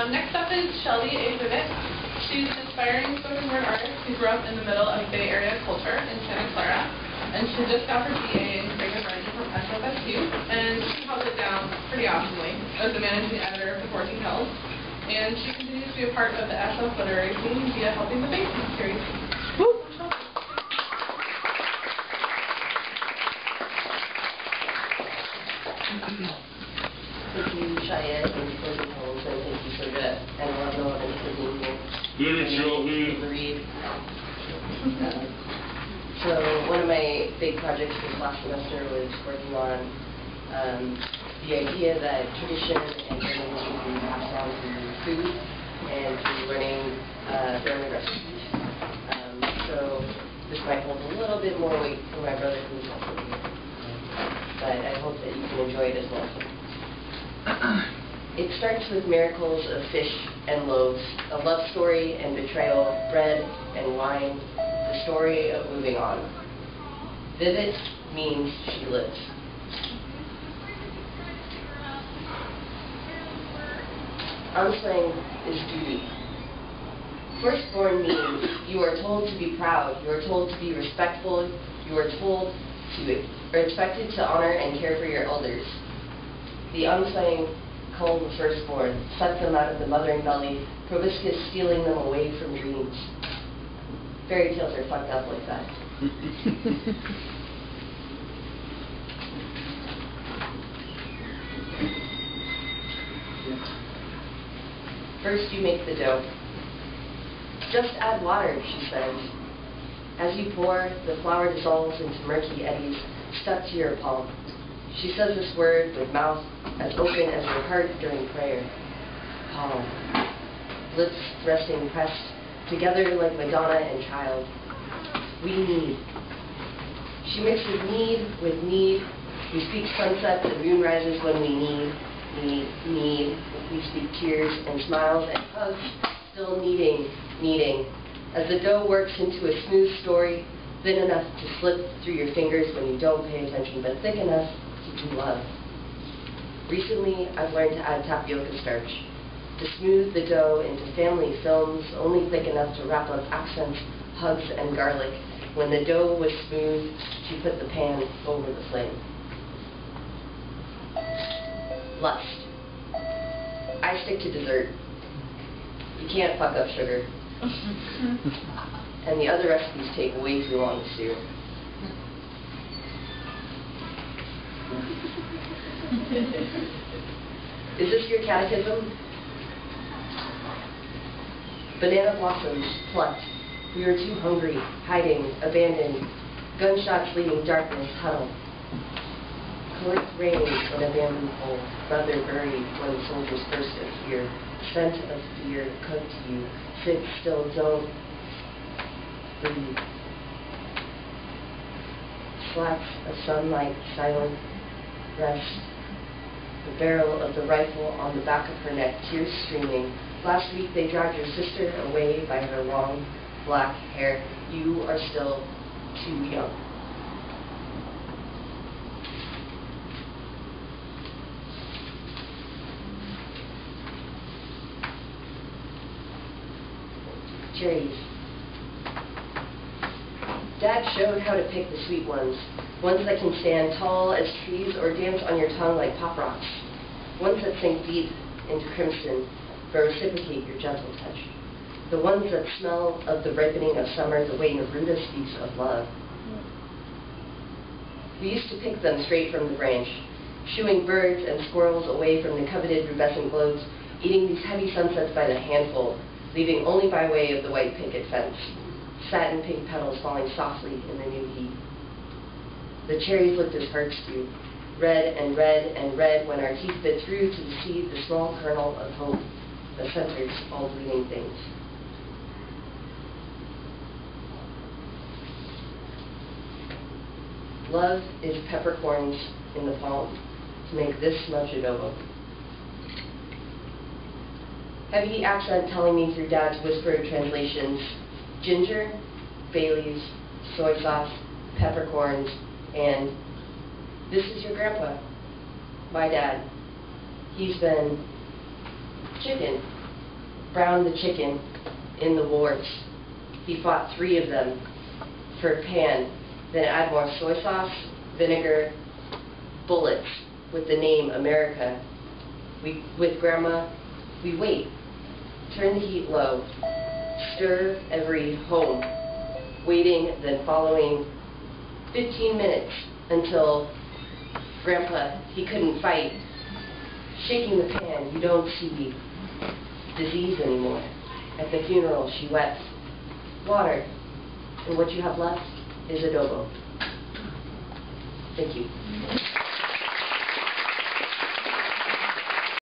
Next up is Shelby A Vivit. She's an inspiring spoken word artist who grew up in the middle of Bay Area culture in Santa Clara, and she just got her BA in creative writing from SFSU, and she held it down pretty awesomely as the managing editor of the 14 Hills, and she continues to be a part of the SF literary scene via helping the Behm series. Woo! Thank you, Cheyenne, and Closing Homes, and thank you, Soja, and Love and for being here. Give it, Shelby. The read. So one of my big projects this last semester was working on the idea that tradition and journalism can be passed on through food and through learning family recipes. So this might hold a little bit more weight for my brother who's also here. But I hope that you can enjoy it as well. It starts with miracles of fish and loaves, a love story and betrayal, bread and wine, the story of moving on. Vivit means she lives. Unslang is duty. Firstborn means you are told to be proud, you are told to be respectful, you are told to are expected to honor and care for your elders. The unslang cull the firstborn, suck them out of the mothering belly, proboscis stealing them away from dreams. Fairy tales are fucked up like that. First you make the dough. Just add water, she says. As you pour, the flour dissolves into murky eddies stuck to your palm. She says this word with mouth as open as your heart during prayer. Palm. Lips resting pressed together like Madonna and child. We need. She mixes need with need. We speak sunsets and moonrises when we need. We speak tears and smiles and hugs, still needing. As the dough works into a smooth story, thin enough to slip through your fingers when you don't pay attention, but thick enough to do love. Recently, I've learned to add tapioca starch, to smooth the dough into family films only thick enough to wrap up accents, hugs, and garlic. When the dough was smooth, she put the pan over the flame. Lust. I stick to dessert. You can't fuck up sugar. And the other recipes take way too long to stew. Is this your catechism? Banana blossoms plucked. We were too hungry, hiding, abandoned. Gunshots leaving darkness huddle. Collect rain in a bamboo hole. Brother buried when soldiers first appear. Scent of fear cooked you. Sit still, don't breathe. Slats of sunlight, silent, rest. The barrel of the rifle on the back of her neck, tears streaming. Last week they dragged your sister away by her long, black hair. You are still too young. Cherries. Dad showed how to pick the sweet ones that can stand tall as trees or dance on your tongue like pop rocks, ones that sink deep into crimson but reciprocate your gentle touch, the ones that smell of the ripening of summer the way Neruda speaks of love. We used to pick them straight from the branch, shooing birds and squirrels away from the coveted rubescent globes, eating these heavy sunsets by the handful, leaving only by way of the white picket fence, satin pink petals falling softly in the new heat. The cherries looked as hearts do, red and red and red when our teeth bit through to the seed, the small kernel of hope that centers all bleeding things. Love is peppercorns in the palm to make this much adobo. Heavy accent telling me through Dad's whispered translations, ginger, Baileys, soy sauce, peppercorns, and this is your grandpa, my dad. He's been chicken browned the chicken in the warts. He fought 3 of them for a pan, then add more soy sauce, vinegar, bullets with the name America. With Grandma, we wait. Turn the heat low. Stir every home. Waiting, then following 15 minutes until Grandpa, he couldn't fight. Shaking the pan, you don't see disease anymore. At the funeral, she wept. Water. And what you have left is adobo. Thank you.